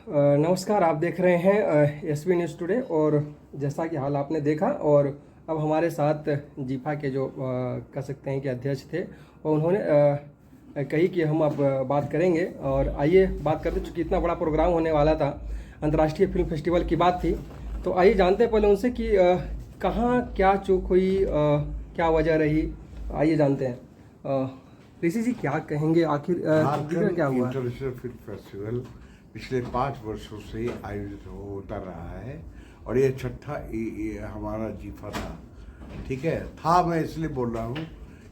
नमस्कार। आप देख रहे हैं एसबी न्यूज़ टुडे। और जैसा कि हाल आपने देखा, और अब हमारे साथ जीफा के जो कह सकते हैं कि अध्यक्ष थे, और उन्होंने कही कि हम अब बात करेंगे। और आइए बात करते, चूँकि इतना बड़ा प्रोग्राम होने वाला था, अंतर्राष्ट्रीय फिल्म फेस्टिवल की बात थी, तो आइए जानते हैं पहले उनसे कि कहाँ क्या चूक हुई, क्या वजह रही। आइए जानते हैं। ऋषि जी, क्या कहेंगे, आखिर झारखंड क्या हुआ? इंटरनेशनल फिल्म फेस्टिवल पिछले 5 वर्षों से आयोजित होता रहा है और ये छठा ये हमारा जीफा था। ठीक है, था मैं इसलिए बोल रहा हूँ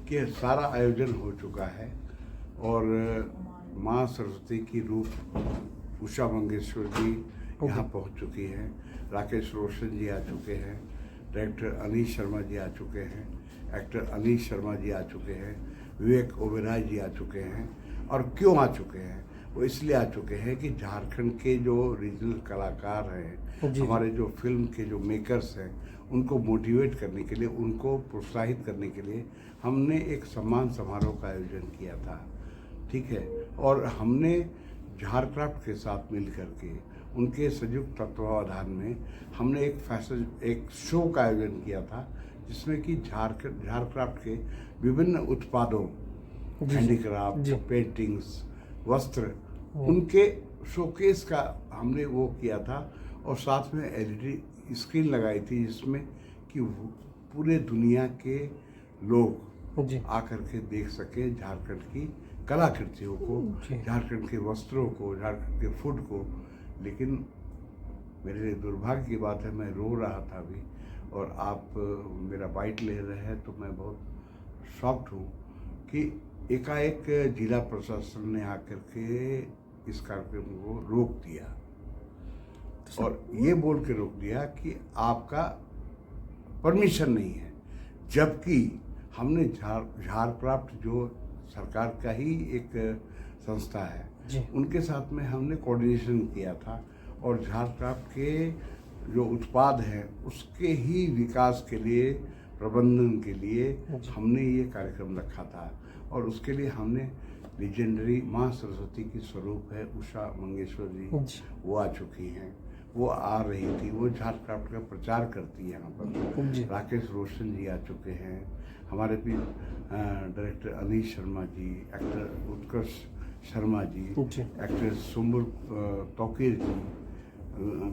कि सारा आयोजन हो चुका है और माँ सरस्वती की रूप उषा मंगेशकर जी यहाँ पहुँच चुकी हैं, राकेश रोशन जी आ चुके हैं, डायरेक्टर अनीश शर्मा जी आ चुके हैं, एक्टर अनीश शर्मा जी आ चुके हैं, विवेक ओबेरॉय जी आ चुके हैं। और क्यों आ चुके हैं? वो इसलिए आ चुके हैं कि झारखंड के जो रीजनल कलाकार हैं, हमारे जो फिल्म के जो मेकर्स हैं, उनको मोटिवेट करने के लिए, उनको प्रोत्साहित करने के लिए हमने एक सम्मान समारोह का आयोजन किया था। ठीक है, और हमने झारक्राफ्ट के साथ मिल करके उनके संयुक्त तत्वावधान में हमने एक शो का आयोजन किया था, जिसमें कि झारक्राफ्ट के विभिन्न उत्पादों, हैंडीक्राफ्ट, पेंटिंग्स, वस्त्र, उनके शोकेस का हमने वो किया था। और साथ में एलईडी स्क्रीन लगाई थी, जिसमें कि पूरे दुनिया के लोग आकर के देख सके झारखंड की कलाकृतियों को, झारखंड के वस्त्रों को, झारखंड के फूड को। लेकिन मेरे लिए दुर्भाग्य की बात है, मैं रो रहा था अभी, और आप मेरा बाइट ले रहे हैं तो मैं बहुत शॉक्ड हूँ कि एकाएक जिला प्रशासन ने आकर के इस कार्यक्रम को रोक दिया, और ये बोल के रोक दिया कि आपका परमिशन नहीं है। जबकि हमने झारक्राफ्ट जो सरकार का ही एक संस्था है, उनके साथ में हमने कोऑर्डिनेशन किया था, और झारक्राफ्ट के जो उत्पाद हैं उसके ही विकास के लिए, प्रबंधन के लिए हमने ये कार्यक्रम रखा था। और उसके लिए हमने लीजेंडरी माँ सरस्वती की स्वरूप है उषा मंगेशकर जी, वो आ चुकी हैं, वो आ रही थी, वो झारक्राफ्ट का प्रचार करती है यहाँ पर। राकेश रोशन जी आ चुके हैं, हमारे भी डायरेक्टर अनीश शर्मा जी, एक्टर उत्कर्ष शर्मा जी, एक्टर सुम्बुल तौकीर जी,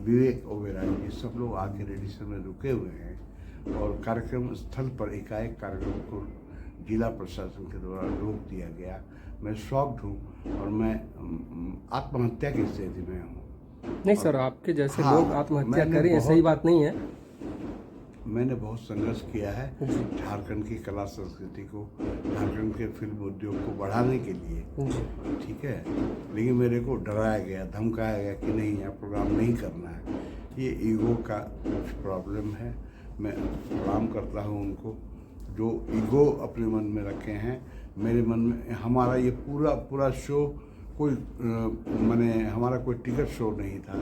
विवेक ओबेरॉय जी, सब लोग आके रेडिसन में रुके हुए हैं। और कार्यक्रम स्थल पर एकाएक कार्यक्रम को जिला प्रशासन के द्वारा रोक दिया गया। मैं शॉक्ड हूँ और मैं आत्महत्या की स्थिति में हूँ। नहीं सर, आपके जैसे लोग आत्महत्या करें, ये सही बात नहीं है। मैंने बहुत संघर्ष किया है झारखंड की कला संस्कृति को, झारखंड के फिल्म उद्योग को बढ़ाने के लिए। ठीक है, लेकिन मेरे को डराया गया, धमकाया गया कि नहीं, यहाँ प्रोग्राम नहीं करना है। ये ईगो का कुछ प्रॉब्लम है। मैं प्रणाम करता हूँ उनको जो ईगो अपने मन में रखे हैं। मेरे मन में हमारा ये पूरा शो कोई माने हमारा कोई टिकट शो नहीं था,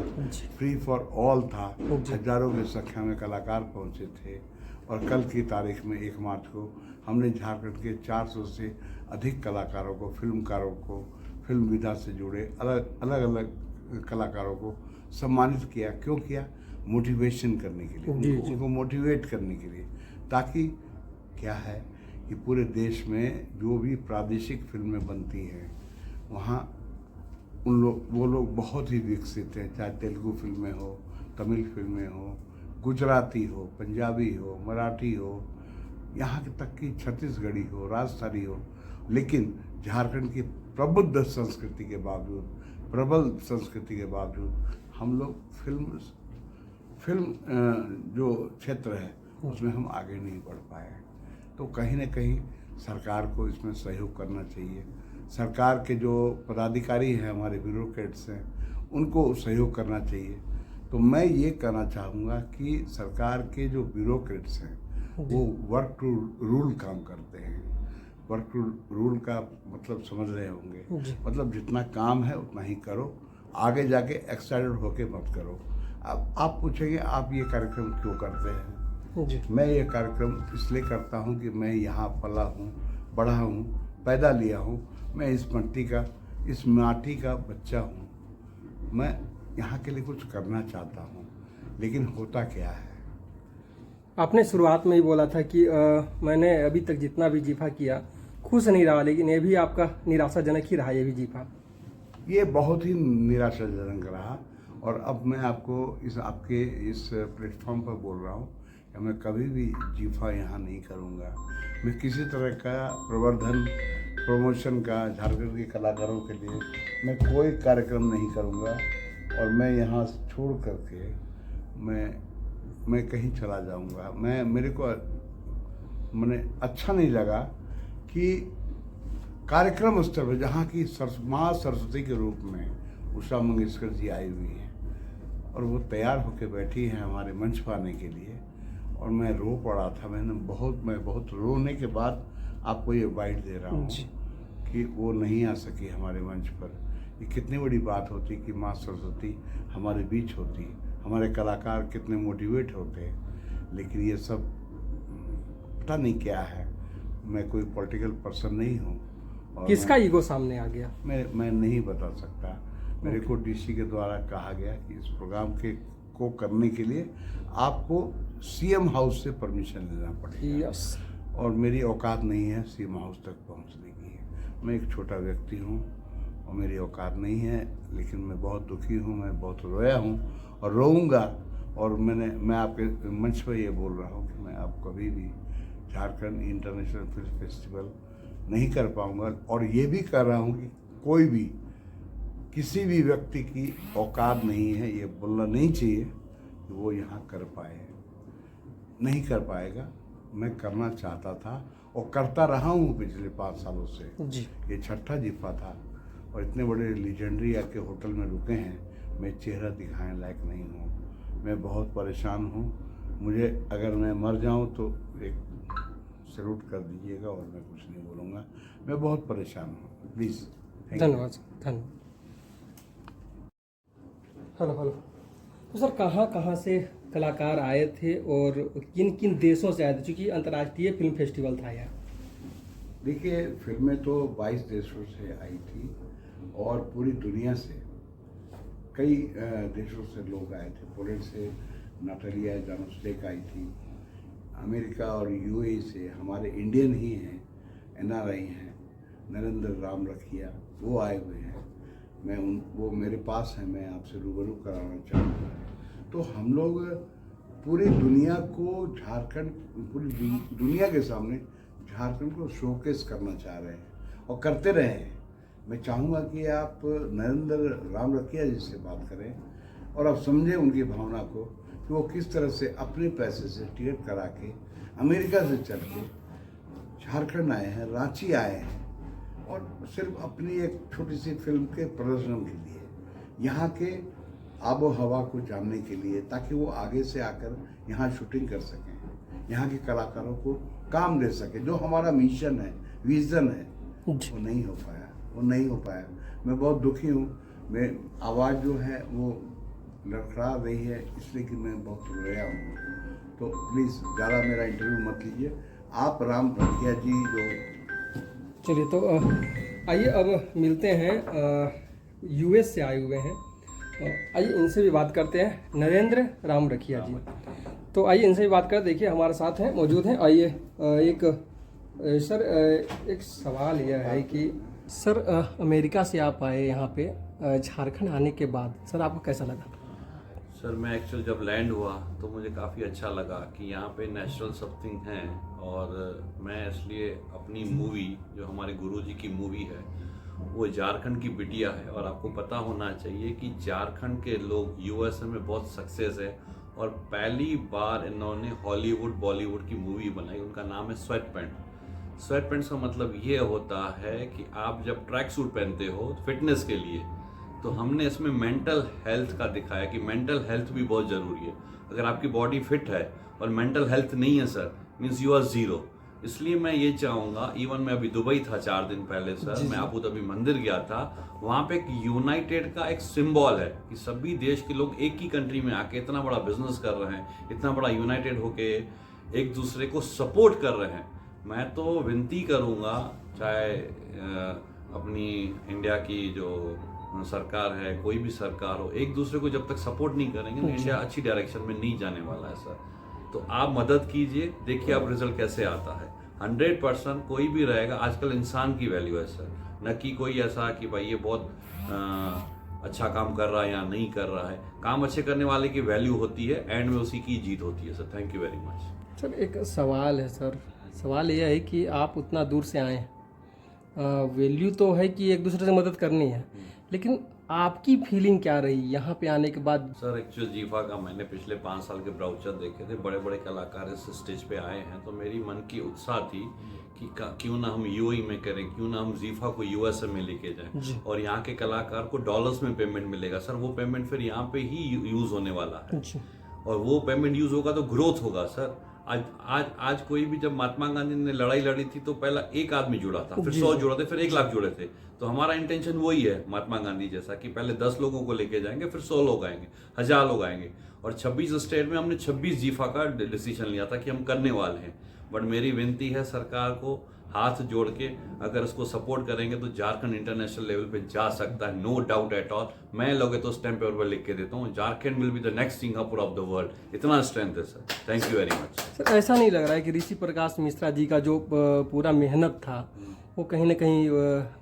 फ्री फॉर ऑल था। हजारों की संख्या में कलाकार पहुंचे थे, और कल की तारीख में 1 मार्च को हमने झारखंड के 400 से अधिक कलाकारों को, फिल्मकारों को, फिल्म विधा से जुड़े अलग अलग कलाकारों को सम्मानित किया। क्यों किया? मोटिवेशन करने के लिए, उनको मोटिवेट करने के लिए, ताकि क्या है कि पूरे देश में जो भी प्रादेशिक फिल्में बनती हैं, वहाँ वो लोग बहुत ही विकसित हैं। चाहे तेलुगु फिल्में हो, तमिल फिल्में हो, गुजराती हो, पंजाबी हो, मराठी हो, यहाँ तक कि छत्तीसगढ़ी हो, राजस्थानी हो। लेकिन झारखंड की प्रबुद्ध संस्कृति के बावजूद, प्रबल संस्कृति के बावजूद, हम लोग फिल्म जो क्षेत्र है उसमें हम आगे नहीं बढ़ पाए। तो कहीं ना कहीं सरकार को इसमें सहयोग करना चाहिए। सरकार के जो पदाधिकारी हैं, हमारे ब्यूरोक्रेट्स हैं, उनको सहयोग करना चाहिए। तो मैं ये कहना चाहूँगा कि सरकार के जो ब्यूरोक्रेट्स हैं वो वर्क टू रूल काम करते हैं। वर्क टू रूल का मतलब समझ रहे होंगे, मतलब जितना काम है उतना ही करो, आगे जाके एक्साइटेड होके मत करो। अब आप पूछेंगे आप ये कार्यक्रम क्यों करते हैं? मैं ये कार्यक्रम इसलिए करता हूँ कि मैं यहाँ पला हूँ, बड़ा हूँ, पैदा लिया हूँ। मैं इस माटी का बच्चा हूँ। मैं यहाँ के लिए कुछ करना चाहता हूँ, लेकिन होता क्या है। आपने शुरुआत में ही बोला था कि मैंने अभी तक जितना भी जीफा किया खुश नहीं रहा, लेकिन ये भी आपका निराशाजनक ही रहा ये भी जीफा। ये बहुत ही निराशाजनक रहा, और अब मैं आपको आपके इस प्लेटफॉर्म पर बोल रहा हूँ कि मैं कभी भी जीफा यहाँ नहीं करूँगा। मैं किसी तरह का प्रवर्धन प्रमोशन का झारखंड के कलाकारों के लिए मैं कोई कार्यक्रम नहीं करूँगा, और मैं यहाँ छोड़ करके मैं कहीं चला जाऊँगा। मेरे को मैंने अच्छा नहीं लगा कि कार्यक्रम स्तर पर जहाँ की माँ सरस्वती के रूप में उषा मंगेशकर जी आई हुई हैं, और वो तैयार होकर बैठी हैं हमारे मंच पर आने के लिए, और मैं रो पड़ा था। मैं बहुत रोने के बाद आपको ये बाइट दे रहा हूँ कि वो नहीं आ सकी हमारे मंच पर। ये कितनी बड़ी बात होती कि माँ सरस्वती हमारे बीच होती, हमारे कलाकार कितने मोटिवेट होते, लेकिन ये सब पता नहीं क्या है। मैं कोई पॉलिटिकल पर्सन नहीं हूँ, और किसका ईगो सामने आ गया? मैं नहीं बता सकता। मेरे को डीसी के द्वारा कहा गया कि इस प्रोग्राम को करने के लिए आपको सीएम हाउस से परमिशन लेना पड़ेगा। यस। और मेरी औकात नहीं है सीएम हाउस तक पहुंचने की। मैं एक छोटा व्यक्ति हूं और मेरी औकात नहीं है, लेकिन मैं बहुत दुखी हूं, मैं बहुत रोया हूं और रोऊंगा। और मैं आपके मंच पर ये बोल रहा हूं कि मैं अब कभी भी झारखंड इंटरनेशनल फिल्म फेस्टिवल नहीं कर पाऊंगा, और ये भी कर रहा हूं कि कोई भी किसी भी व्यक्ति की औकात नहीं है, ये बोलना नहीं चाहिए कि वो यहाँ कर पाए, नहीं कर पाएगा। मैं करना चाहता था और करता रहा हूँ पिछले 5 सालों से जी। ये छठा जीफा था, और इतने बड़े लीजेंडरी आके होटल में रुके हैं, मैं चेहरा दिखाने लायक नहीं हूँ। मैं बहुत परेशान हूँ। मुझे अगर मैं मर जाऊँ तो एक सैल्यूट कर दीजिएगा, और मैं कुछ नहीं बोलूँगा। मैं बहुत परेशान हूँ, प्लीज़। धन्यवाद। धन्यवाद। Hello hello. तो सर कहाँ से कलाकार आए थे और किन किन देशों से आए थे, क्योंकि अंतर्राष्ट्रीय फिल्म फेस्टिवल था यह? देखिए, फिल्में तो 22 देशों से आई थी, और पूरी दुनिया से कई देशों से लोग आए थे। पोलैंड से नाटालिया जानोस्टेक आई थी, अमेरिका और यूएई से हमारे इंडियन ही हैं, एनआरआई हैं, नरेंद्र राम रखिया, वो आए हुए हैं। वो मेरे पास है, मैं आपसे रूबरू कराना चाहूँगा। तो हम लोग पूरी दुनिया को पूरी दुनिया के सामने झारखंड को शोकेस करना चाह रहे हैं, और करते रहे हैं। मैं चाहूँगा कि आप नरेंद्र राम रखिया जी से बात करें, और आप समझें उनकी भावना को कि वो किस तरह से अपने पैसे से टिकट करा के अमेरिका से चल के झारखंड आए हैं, रांची आए हैं, और सिर्फ अपनी एक छोटी सी फिल्म के प्रदर्शन के लिए, यहाँ के आबो हवा को जानने के लिए, ताकि वो आगे से आकर यहाँ शूटिंग कर सकें, यहाँ के कलाकारों को काम दे सके। जो हमारा मिशन है, विज़न है, वो नहीं हो पाया। मैं बहुत दुखी हूँ। मैं आवाज़ जो है वो लड़खड़ा रही है, इसलिए कि मैं बहुत रोया हूँ। तो प्लीज़ ज़्यादा मेरा इंटरव्यू मत लीजिए। आप राम रखिया जी जो चलिए, तो आइए अब मिलते हैं यूएस से आए हुए हैं। आइए इनसे भी बात करते हैं, नरेंद्र राम रखिया जी। तो आइए इनसे भी बात कर, देखिए हमारे साथ हैं, मौजूद हैं। आइए सर, एक सवाल यह है कि सर अमेरिका से आप आए यहाँ पे झारखंड आने के बाद, सर आपको कैसा लगा? सर मैं एक्चुअल जब लैंड हुआ तो मुझे काफ़ी अच्छा लगा कि यहाँ पे नेचुरल समथिंग है, और मैं इसलिए अपनी मूवी जो हमारे गुरुजी की मूवी है वो झारखंड की बिटिया है। और आपको पता होना चाहिए कि झारखंड के लोग यूएसए में बहुत सक्सेस है, और पहली बार इन्होंने हॉलीवुड बॉलीवुड की मूवी बनाई। उनका नाम है स्वेट पैंट। स्वेट पैंट्स का मतलब ये होता है कि आप जब ट्रैक सूट पहनते हो फिटनेस के लिए, तो हमने इसमें मेंटल हेल्थ का दिखाया कि मेंटल हेल्थ भी बहुत ज़रूरी है। अगर आपकी बॉडी फिट है और मेंटल हेल्थ नहीं है sir, means you are zero. इसलिए मैं ये चाहूँगा, इवन मैं अभी दुबई था 4 दिन पहले सर, मैं अबू धाबी मंदिर गया था, वहाँ पे एक यूनाइटेड का एक सिंबल है कि सभी देश के लोग एक ही कंट्री में आके इतना बड़ा बिजनेस कर रहे हैं, इतना बड़ा यूनाइटेड होके एक दूसरे को सपोर्ट कर रहे हैं। मैं तो विनती करूँगा, चाहे अपनी इंडिया की जो सरकार है, कोई भी सरकार हो, एक दूसरे को जब तक सपोर्ट नहीं करेंगे ना, इंडिया अच्छी डायरेक्शन में नहीं जाने वाला है सर। तो आप मदद कीजिए, देखिए आप रिजल्ट कैसे आता है। 100% कोई भी रहेगा, आजकल इंसान की वैल्यू है सर, न कि कोई ऐसा कि भाई ये बहुत अच्छा काम कर रहा है या नहीं कर रहा है। काम अच्छे करने वाले की वैल्यू होती है, एंड में उसी की जीत होती है sir. Thank you very much. Sir एक सवाल है सर, सवाल यह है कि आप उतना दूर से आए हैं, वैल्यू तो है कि एक दूसरे से मदद करनी है, लेकिन आपकी फीलिंग क्या रही यहाँ पे आने के बाद? सर एक्चुअल जीफा का मैंने पिछले 5 साल के ब्राउचर देखे थे, बड़े बड़े कलाकार इस स्टेज पे आए हैं, तो मेरी मन की उत्साह थी कि क्यों ना हम यूएई में करें, क्यों ना हम जीफा को यूएसए में लेके जाएं, और यहाँ के कलाकार को डॉलर्स में पेमेंट मिलेगा सर। वो पेमेंट फिर यहाँ पे ही यूज होने वाला है, और वो पेमेंट यूज होगा तो ग्रोथ होगा सर। आज आज आज कोई भी, जब महात्मा गांधी ने लड़ाई लड़ी थी तो पहला एक आदमी जुड़ा था, फिर 100 जुड़ा थे, फिर 1 लाख जुड़े थे। तो हमारा इंटेंशन वही है महात्मा गांधी जैसा, कि पहले 10 लोगों को लेके जाएंगे, फिर 100 लोग आएंगे, 1000 लोग आएंगे। और 26 स्टेट में हमने 26 जीफा का डिसीजन लिया था कि हम करने वाले हैं। बट मेरी विनती है सरकार को, हाथ जोड़ के अगर इसको सपोर्ट करेंगे तो झारखंड इंटरनेशनल लेवल पे जा सकता है, नो डाउट एट ऑल। मैं लोगे तो स्टैम्प पेपर पर लिख के देता हूँ, Jharkhand will be the next Singapore of the world. इतना स्ट्रेंथ है sir. Thank you very much. Sir ऐसा नहीं लग रहा है कि ऋषि प्रकाश मिश्रा जी का जो पूरा मेहनत था वो कहीं ना कहीं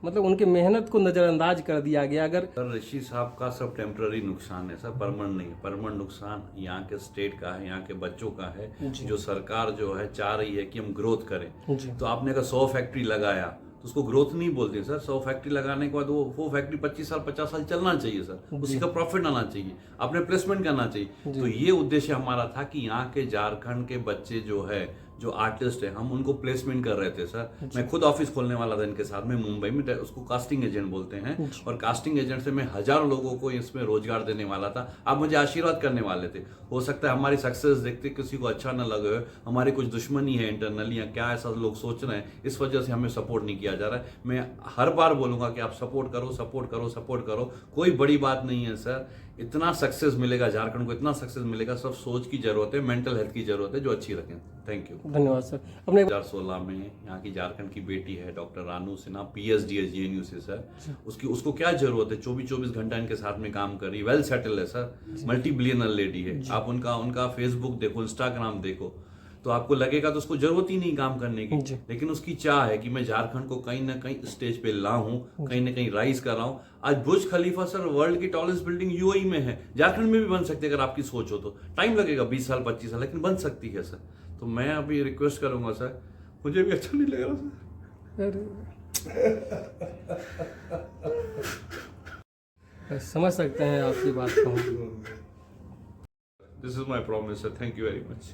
मतलब उनके मेहनत को नज़रअंदाज कर दिया गया? अगर सर ऋषि साहब का सब टेम्पररी नुकसान है सर, परमानेंट नहीं है। परमानेंट नुकसान यहाँ के स्टेट का है, यहाँ के बच्चों का है, जो सरकार जो है चाह रही है कि हम ग्रोथ करें। तो आपने अगर 100 फैक्ट्री लगाया तो उसको ग्रोथ नहीं बोलते सर। 100 फैक्ट्री लगाने के बाद वो फैक्ट्री 25 साल 50 साल चलना चाहिए सर, उसी का प्रॉफिट आना चाहिए, आपने प्लेसमेंट करना चाहिए। तो ये उद्देश्य हमारा था कि यहाँ के झारखंड के बच्चे जो है, जो आर्टिस्ट है, हम उनको प्लेसमेंट कर रहे थे सर। मैं खुद ऑफिस खोलने वाला था इनके साथ में मुंबई में, उसको कास्टिंग एजेंट बोलते हैं, और कास्टिंग एजेंट से मैं हजारों लोगों को इसमें रोजगार देने वाला था। आप मुझे आशीर्वाद करने वाले थे। हो सकता है हमारी सक्सेस देखते किसी को अच्छा ना लगे, हमारी कुछ दुश्मनी है इंटरनली या क्या ऐसा लोग सोच रहे हैं, इस वजह से हमें सपोर्ट नहीं किया जा रहा है। मैं हर बार बोलूंगा कि आप सपोर्ट करो, सपोर्ट करो, सपोर्ट करो। कोई बड़ी बात नहीं है सर, इतना सक्सेस मिलेगा झारखंड को, इतना सक्सेस मिलेगा। सब सोच की जरूरत है, मेंटल हेल्थ की जरूरत है, जो अच्छी रखें। थैंक यू, धन्यवाद सर। अपने 2016 में यहाँ की झारखंड की बेटी है डॉक्टर रानू सिन्हा, पीएचडी है जीएनयू से सर। उसको क्या जरूरत है, 24 घंटा इनके साथ में काम कर रही, वेल सेटल है सर, मल्टी बिलियनर लेडी है। आप उनका फेसबुक देखो, इंस्टाग्राम देखो, तो आपको लगेगा तो उसको जरूरत ही नहीं काम करने की, लेकिन उसकी चाह है कि मैं झारखंड को कहीं ना कहीं स्टेज पे लाऊं, कहीं ना कहीं राइज कर रहा हूं। आज बुर्ज खलीफा सर वर्ल्ड की टॉलेस्ट बिल्डिंग यूएई में है, झारखंड में भी बन सकती है अगर आपकी सोच हो तो। टाइम लगेगा 20 साल 25 साल, लेकिन बन सकती है सर। तो मैं अभी रिक्वेस्ट करूंगा सर, मुझे भी अच्छा नहीं लग रहा सर। समझ सकते हैं आपकी बात को। This is my promise sir. Thank you very much.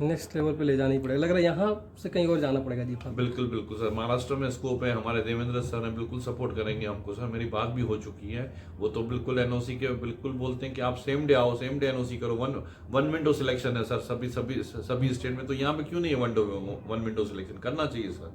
Next level पे ले जाना ही पड़ेगा, लग रहा है यहाँ से कहीं और जाना पड़ेगा जी। बिल्कुल बिल्कुल सर, महाराष्ट्र में स्कोप है, हमारे देवेंद्र सर हैं, बिल्कुल सपोर्ट करेंगे हमको सर। मेरी बात भी हो चुकी है, वो तो बिल्कुल एनओसी के बिल्कुल बोलते हैं कि आप सेम डे आओ, सेम डे एनओसी करो। वन विंडो सिलेक्शन है सर सभी स्टेट में, तो यहाँ पे क्यों नहीं है वन विंडो सिलेक्शन? करना चाहिए सर।